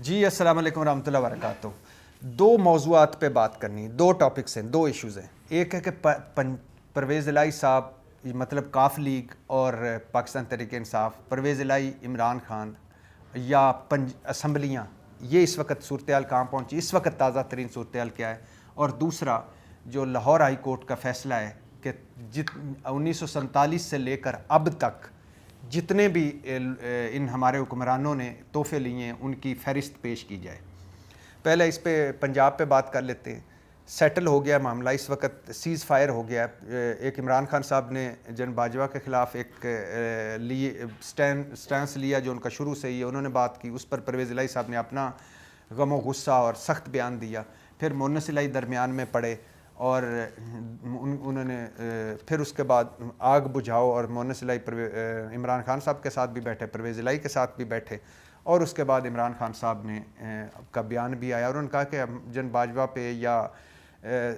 جی السلام علیکم ورحمۃ اللہ وبرکاتہ۔ دو موضوعات پہ بات کرنی، دو ٹاپکس ہیں، دو ایشوز ہیں۔ ایک ہے کہ پرویز الہی صاحب مطلب کاف لیگ اور پاکستان تحریک انصاف، پرویز الہی، عمران خان یا اسمبلیاں، یہ اس وقت صورتحال کہاں پہنچی، اس وقت تازہ ترین صورتحال کیا ہے۔ اور دوسرا جو لاہور ہائی کورٹ کا فیصلہ ہے کہ 1947 سے لے کر اب تک جتنے بھی ان ہمارے حکمرانوں نے تحفے لیے ہیں ان کی فہرست پیش کی جائے۔ پہلے اس پہ پنجاب پہ بات کر لیتے ہیں۔ سیٹل ہو گیا معاملہ، اس وقت سیز فائر ہو گیا۔ ایک عمران خان صاحب نے جن باجوہ کے خلاف ایک سٹینس لیا جو ان کا شروع سے ہی ہے، انہوں نے بات کی، اس پر پرویز الہی صاحب نے اپنا غم و غصہ اور سخت بیان دیا۔ پھر مونس الہی درمیان میں پڑے اور انہوں نے پھر اس کے بعد آگ بجھاؤ اور مونس الہی عمران خان صاحب کے ساتھ بھی بیٹھے، پرویز الہی کے ساتھ بھی بیٹھے، اور اس کے بعد عمران خان صاحب نے کا بیان بھی آیا اور انہوں نے کہا کہ جن باجوہ پہ یا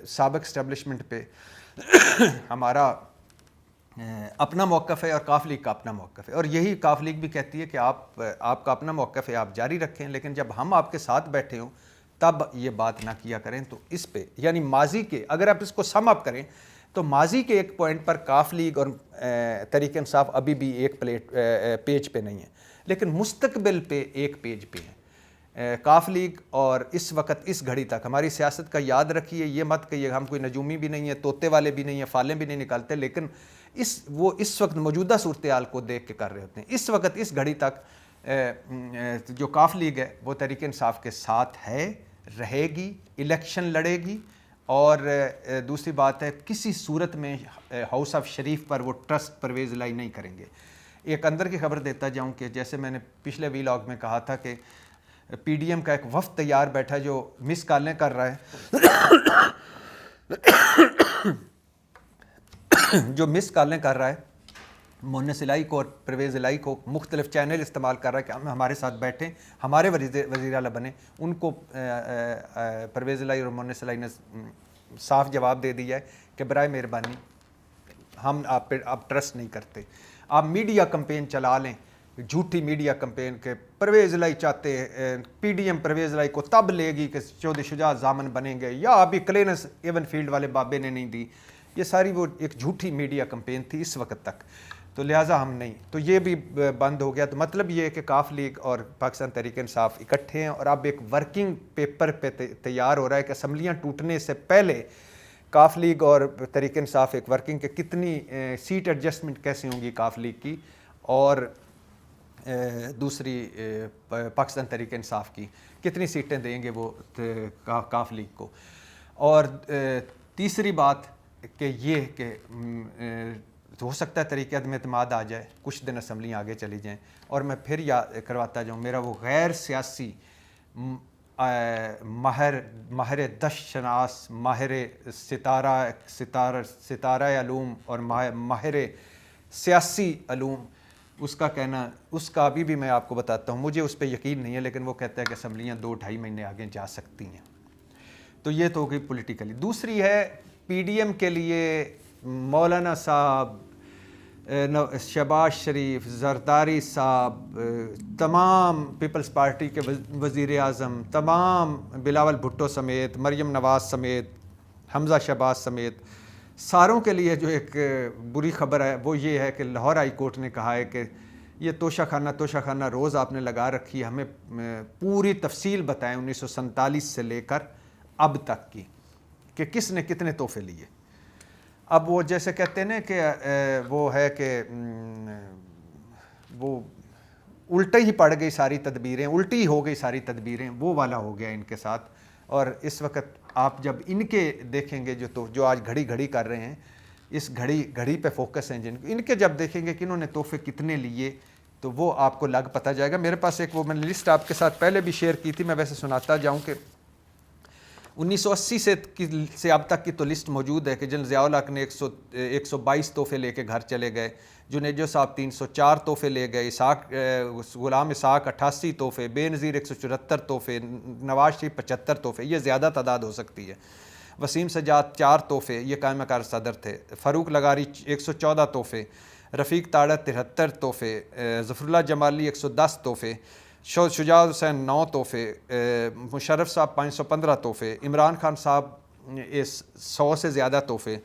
سابق اسٹیبلشمنٹ پہ ہمارا اپنا موقف ہے اور کاف لیگ کا اپنا موقف ہے، اور یہی کاف لیگ بھی کہتی ہے کہ آپ کا اپنا موقف ہے، آپ جاری رکھیں، لیکن جب ہم آپ کے ساتھ بیٹھے ہوں تب یہ بات نہ کیا کریں۔ تو اس پہ یعنی ماضی کے اگر آپ اس کو سم اپ کریں تو ماضی کے ایک پوائنٹ پر کاف لیگ اور تحریک انصاف ابھی بھی ایک پیج پہ نہیں ہے، لیکن مستقبل پہ ایک پیج پہ ہے کاف لیگ۔ اور اس وقت اس گھڑی تک ہماری سیاست کا یاد رکھیے، یہ مت کہیے ہم کوئی نجومی بھی نہیں ہے، طوطے والے بھی نہیں ہیں، فالیں بھی نہیں نکالتے، لیکن وہ اس وقت موجودہ صورتحال کو دیکھ کے کر رہے ہوتے ہیں۔ اس وقت اس گھڑی تک جو کاف لیگ ہے وہ تحریک انصاف کے ساتھ ہے، رہے گی، الیکشن لڑے گی، اور دوسری بات ہے کسی صورت میں ہاؤس آف شریف پر وہ ٹرسٹ پرویز الہی نہیں کریں گے۔ ایک اندر کی خبر دیتا جاؤں کہ جیسے میں نے پچھلے ویلاگ میں کہا تھا کہ پی ڈی ایم کا ایک وفد تیار بیٹھا جو مس کالیں کر رہا ہے مونس الہی کو اور پرویز الہی کو، مختلف چینل استعمال کر رہا ہے کہ ہم ہمارے ساتھ بیٹھیں، ہمارے وزیر اعلیٰ بنیں۔ ان کو پرویز الہی اور مونس الہی نے صاف جواب دے دیا ہے کہ برائے مہربانی ہم آپ پہ اب ٹرسٹ نہیں کرتے۔ آپ میڈیا کمپین چلا لیں، جھوٹی میڈیا کمپین کہ پرویز الہی چاہتے ہیں، پی ڈی ایم پرویز الہی کو تب لے گی کہ چودھری شجاعت ضامن بنیں گے، یا ابھی کلینس ایون فیلڈ والے بابے نے نہیں دی۔ یہ ساری وہ ایک جھوٹی میڈیا کمپین تھی اس وقت تک، تو لہٰذا ہم نہیں، تو یہ بھی بند ہو گیا۔ تو مطلب یہ ہے کہ کاف لیگ اور پاکستان تحریک انصاف اکٹھے ہیں، اور اب ایک ورکنگ پیپر پہ تیار ہو رہا ہے کہ اسمبلیاں ٹوٹنے سے پہلے کاف لیگ اور تحریک انصاف ایک ورکنگ کہ کتنی سیٹ ایڈجسٹمنٹ کیسے ہوں گی کاف لیگ کی اور دوسری پاکستان تحریک انصاف کی، کتنی سیٹیں دیں گے وہ کاف لیگ کو۔ اور تیسری بات کہ یہ کہ ہو سکتا ہے طریقہ عدم اعتماد آ جائے، کچھ دن اسمبلیاں آگے چلی جائیں۔ اور میں پھر یاد کرواتا جاؤں، میرا وہ غیر سیاسی ماہر دشت شناس، ماہر ستارہ علوم اور ماہر سیاسی علوم، اس کا کہنا، اس کا ابھی بھی میں آپ کو بتاتا ہوں، مجھے اس پہ یقین نہیں ہے، لیکن وہ کہتا ہے کہ اسمبلیاں 2-2.5 مہینے آگے جا سکتی ہیں۔ تو یہ تو ہو گئی پولیٹیکلی۔ دوسری ہے پی ڈی ایم کے لیے مولانا صاحب، شہباز شریف، زرداری صاحب، تمام پیپلز پارٹی کے وزیر اعظم، تمام بلاول بھٹو سمیت، مریم نواز سمیت، حمزہ شہباز سمیت ساروں کے لیے جو ایک بری خبر ہے وہ یہ ہے کہ لاہور ہائی کورٹ نے کہا ہے کہ یہ توشہ خانہ روز آپ نے لگا رکھی ہے، ہمیں پوری تفصیل بتائیں 1947 سے لے کر اب تک کی کہ کس نے کتنے تحفے لیے۔ اب وہ جیسے کہتے ہیں نا کہ وہ ہے کہ وہ الٹے ہی پڑ گئی ساری تدبیریں، الٹی ہی ہو گئی ساری تدبیریں، وہ والا ہو گیا ان کے ساتھ۔ اور اس وقت آپ جب ان کے دیکھیں گے جو آج گھڑی کر رہے ہیں، اس گھڑی پہ فوکس ہیں جن ان کے جب دیکھیں گے کہ انہوں نے تحفے کتنے لیے تو وہ آپ کو لگ پتہ جائے گا۔ میرے پاس ایک وہ میں نے لسٹ آپ کے ساتھ پہلے بھی شیئر کی تھی، میں ویسے سناتا جاؤں کہ 1980 سے اب تک کی تو لسٹ موجود ہے کہ جن ضیاء الحق نے 122 تحفے لے کے گھر چلے گئے، جنیجو صاحب 304 تحفے لے گئے، غلام اسحاق 88 تحفے، بے نظیر 174 تحفے، نواز شریف 75 تحفے، یہ زیادہ تعداد ہو سکتی ہے، وسیم سجاد 4 تحفے، یہ قائمہ کار صدر تھے، فاروق لغاری 114 تحفے، رفیق تاڑا 73 تحفے، ظفر اللہ جمالی 110 تحفے، شجاع حسین 9 تحفے، مشرف صاحب 515 تحفے، عمران خان صاحب 100 سے زیادہ تحفے،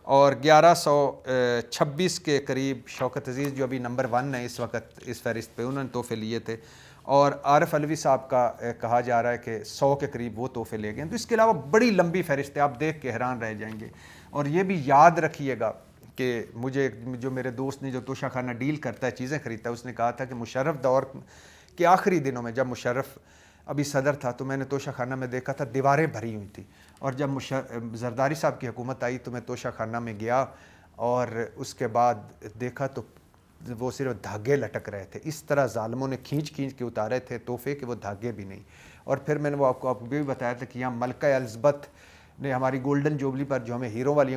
اور 1126 کے قریب شوکت عزیز جو ابھی نمبر 1 ہے اس وقت اس فہرست پہ، انہوں نے تحفے لیے تھے، اور عارف علوی صاحب کا کہا جا رہا ہے کہ 100 کے قریب وہ تحفے لے گئے. تو اس کے علاوہ بڑی لمبی فہرست ہے، آپ دیکھ کے حیران رہ جائیں گے. اور یہ بھی یاد رکھیے گا کہ مجھے جو میرے دوست نے جو توشہ خانہ ڈیل کرتا ہے، چیزیں خریدتا ہے، اس نے کہا تھا کہ مشرف دور کے آخری دنوں میں جب مشرف ابھی صدر تھا تو میں نے توشہ خانہ میں دیکھا تھا دیواریں بھری ہوئی تھیں، اور جب زرداری صاحب کی حکومت آئی تو میں توشہ خانہ میں گیا اور اس کے بعد دیکھا تو وہ صرف دھاگے لٹک رہے تھے. اس طرح ظالموں نے کھینچ کے اتارے تھے تحفے کہ وہ دھاگے بھی نہیں. اور پھر میں نے وہ آپ کو بھی بتایا تھا کہ یہاں ملکہ الزبتھ نے ہماری گولڈن جوبلی پر جو ہمیں ہیرو والی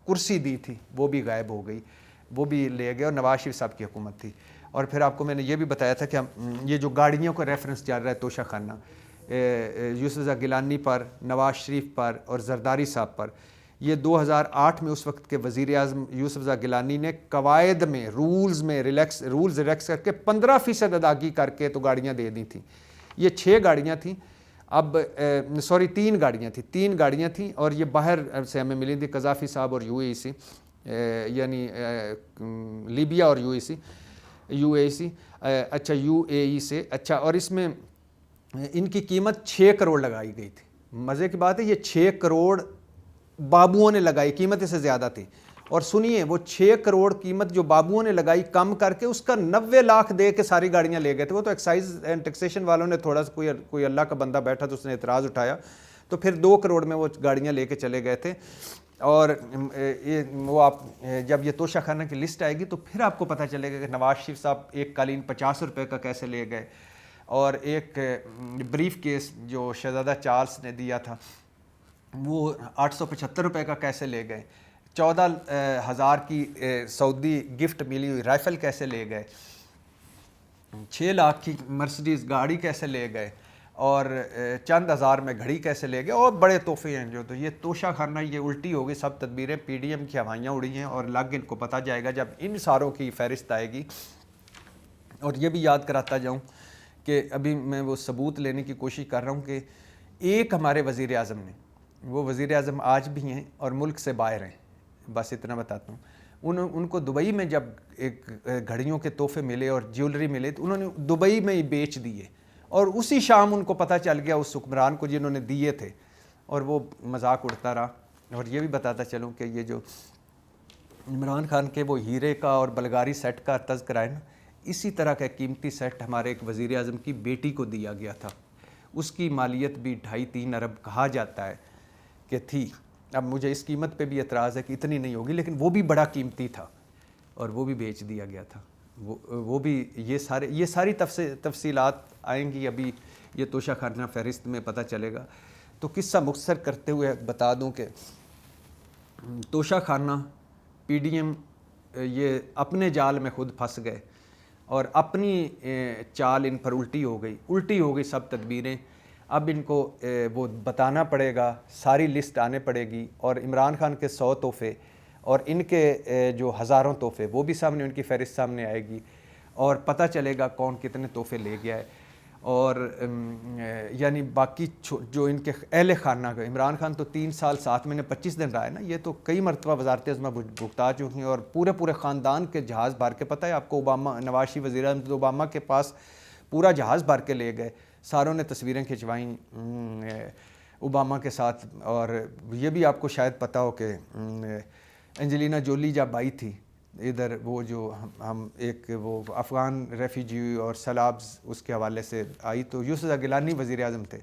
کرسی دی تھی وہ بھی غائب ہو گئی، وہ بھی لے گئے، اور نواز شریف صاحب کی حکومت تھی. اور پھر آپ کو میں نے یہ بھی بتایا تھا کہ یہ جو گاڑیوں کا ریفرنس چل رہا ہے توشہ خانہ، یوسف رضا گیلانی پر، نواز شریف پر اور زرداری صاحب پر، یہ 2008 میں اس وقت کے وزیر اعظم یوسف رضا گیلانی نے قواعد میں رولز ریلیکس کر کے 15% ادائیگی کر کے تو گاڑیاں دے دی تھیں. یہ 6 گاڑیاں تھیں، اب 3 گاڑیاں تھیں اور یہ باہر سے ہمیں ملی تھی، قذافی صاحب اور UAE یعنی لیبیا اور UAE اچھا UAE سے. اچھا، اور اس میں ان کی قیمت 6 کروڑ لگائی گئی تھی. مزے کی بات ہے یہ 6 کروڑ بابوؤں نے لگائی، قیمت اس سے زیادہ تھی. اور سنیے وہ 6 کروڑ قیمت جو بابوؤں نے لگائی کم کر کے اس کا 90 لاکھ دے کے ساری گاڑیاں لے گئے تھے. وہ تو ایکسائز اینڈ ٹیکسیشن والوں نے تھوڑا سا کوئی اللہ کا بندہ بیٹھا تو اس نے اعتراض اٹھایا تو پھر 2 کروڑ میں وہ گاڑیاں لے کے چلے گئے تھے. اور وہ آپ جب یہ توشہ خانہ کی لسٹ آئے گی تو پھر آپ کو پتہ چلے گا کہ نواز شریف صاحب ایک قالین 50 روپے کا کیسے لے گئے، اور ایک بریف کیس جو شہزادہ چارلس نے دیا تھا وہ 875 روپے کا کیسے لے گئے، 14,000 کی سعودی گفٹ ملی ہوئی رائفل کیسے لے گئے، 6 لاکھ کی مرسڈیز گاڑی کیسے لے گئے، اور چند ہزار میں گھڑی کیسے لے گئے، اور بڑے تحفے ہیں جو. تو یہ توشہ خانہ یہ الٹی ہوگی، سب تدبیریں PDM کی ہوائیاں اڑی ہیں، اور الگ ان کو پتہ جائے گا جب ان ساروں کی فہرست آئے گی. اور یہ بھی یاد کراتا جاؤں کہ ابھی میں وہ ثبوت لینے کی کوشش کر رہا ہوں کہ ایک ہمارے وزیر اعظم نے، وہ وزیر اعظم آج بھی ہیں اور ملک سے باہر ہیں، بس اتنا بتاتا ہوں. ان کو دبئی میں جب ایک گھڑیوں کے تحفے ملے اور جیولری ملے تو انہوں نے دبئی میں ہی بیچ دیے، اور اسی شام ان کو پتہ چل گیا اس حکمران کو جنہوں نے دیے تھے، اور وہ مذاق اڑتا رہا. اور یہ بھی بتاتا چلوں کہ یہ جو عمران خان کے وہ ہیرے کا اور بلغاری سیٹ کا تذکرہ ہے نا، اسی طرح کا قیمتی سیٹ ہمارے ایک وزیر اعظم کی بیٹی کو دیا گیا تھا. اس کی مالیت بھی 2.5-3 ارب کہا جاتا ہے کہ تھی. اب مجھے اس قیمت پہ بھی اعتراض ہے کہ اتنی نہیں ہوگی، لیکن وہ بھی بڑا قیمتی تھا اور وہ بھی بیچ دیا گیا تھا. وہ بھی یہ ساری تفصیلات آئیں گی، ابھی یہ توشہ خانہ فہرست میں پتہ چلے گا. تو قصہ مختصر کرتے ہوئے بتا دوں کہ توشہ خانہ PDM یہ اپنے جال میں خود پھنس گئے اور اپنی چال ان پر الٹی ہو گئی سب تدبیریں. اب ان کو وہ بتانا پڑے گا، ساری لسٹ آنے پڑے گی، اور عمران خان کے 100 تحفے اور ان کے جو ہزاروں تحفے وہ بھی سامنے، ان کی فہرست سامنے آئے گی، اور پتہ چلے گا کون کتنے تحفے لے گیا ہے. اور یعنی باقی جو ان کے اہل خانہ کا، عمران خان تو 3 سال 7 مہینے 25 دن رہا ہے نا، یہ تو کئی مرتبہ وزارت عظمیٰ بھگتا چکی ہیں، اور پورے خاندان کے جہاز بھر کے، پتہ ہے آپ کو نواز شریف وزیر اعظم تو اوباما کے پاس پورا جہاز بھر کے لے گئے، ساروں نے تصویریں کھنچوائیں اوباما کے ساتھ. اور یہ بھی آپ کو شاید پتہ ہو کہ انجلینا جولی جب آئی تھی ادھر، وہ جو ہم ایک وہ افغان ریفیوجی اور سیلابز اس کے حوالے سے آئی، تو یوسف رضا گیلانی وزیر اعظم تھے،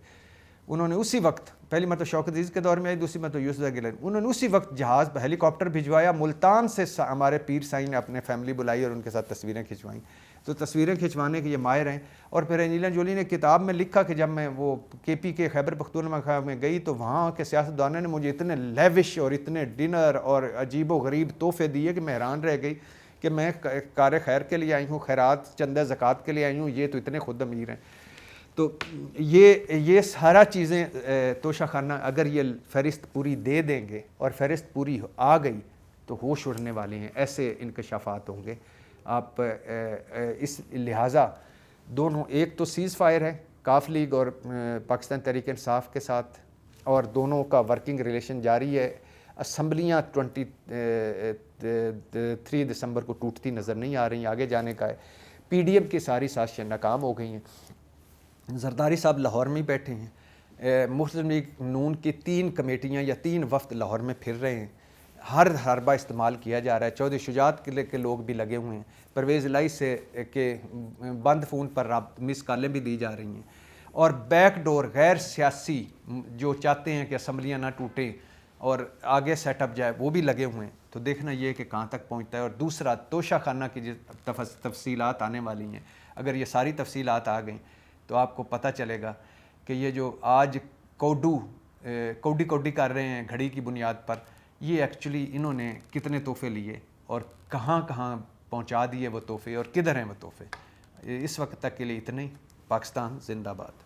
انہوں نے اسی وقت، پہلی مرتبہ شوکت عزیز کے دور میں آئی، دوسری مرتبہ یوسف رضا گیلانی، انہوں نے اسی وقت جہاز ہیلی کاپٹر بھجوایا ملتان سے، ہمارے پیر سائیں نے اپنے فیملی بلائی اور ان کے ساتھ تصویریں کھنچوائیں. تو تصویریں کھنچوانے کے یہ ماہر ہیں. اور پھر انجلینا جولی نے کتاب میں لکھا کہ جب میں وہ KP کے خیبر پختونخوا میں گئی تو وہاں کے سیاستدانوں نے مجھے اتنے لیوش اور اتنے ڈنر اور عجیب و غریب تحفے دیے کہ میں حیران رہ گئی کہ میں کار خیر کے لیے آئی ہوں، خیرات چندہ زکوٰۃ کے لیے آئی ہوں، یہ تو اتنے خود امیر ہیں. تو یہ سارا چیزیں توشہ خانہ اگر یہ فہرست پوری دے دیں گے اور فہرست پوری آ گئی تو ہوش اڑنے والے ہیں، ایسے انکشافات ہوں گے. آپ اس لہٰذا دونوں، ایک تو سیز فائر ہے کاف لیگ اور پاکستان تحریک انصاف کے ساتھ، اور دونوں کا ورکنگ ریلیشن جاری ہے. اسمبلیاں 23 دسمبر کو ٹوٹتی نظر نہیں آ رہی ہیں، آگے جانے کا ہے. پی ڈی ایم کی ساری سازشیں ناکام ہو گئی ہیں. زرداری صاحب لاہور میں ہی بیٹھے ہیں. مسلم لیگ نون کی 3 کمیٹیاں یا 3 وفد لاہور میں پھر رہے ہیں. ہر حربہ استعمال کیا جا رہا ہے. چودھری شجاعت قلعے کے لوگ بھی لگے ہوئے ہیں. پرویز الہی سے کہ بند فون پر مس کالیں بھی دی جا رہی ہیں. اور بیک ڈور غیر سیاسی جو چاہتے ہیں کہ اسمبلیاں نہ ٹوٹیں اور آگے سیٹ اپ جائے، وہ بھی لگے ہوئے ہیں. تو دیکھنا یہ کہ کہاں تک پہنچتا ہے. اور دوسرا توشہ خانہ کی جو تفصیلات آنے والی ہیں، اگر یہ ساری تفصیلات آ گئیں تو آپ کو پتہ چلے گا کہ یہ جو آج کوڈی کر رہے ہیں گھڑی کی بنیاد پر، یہ ایکچولی انہوں نے کتنے تحفے لیے اور کہاں کہاں پہنچا دیے وہ تحفے اور کدھر ہیں وہ تحفے. اس وقت تک کے لیے اتنے ہی. پاکستان زندہ باد.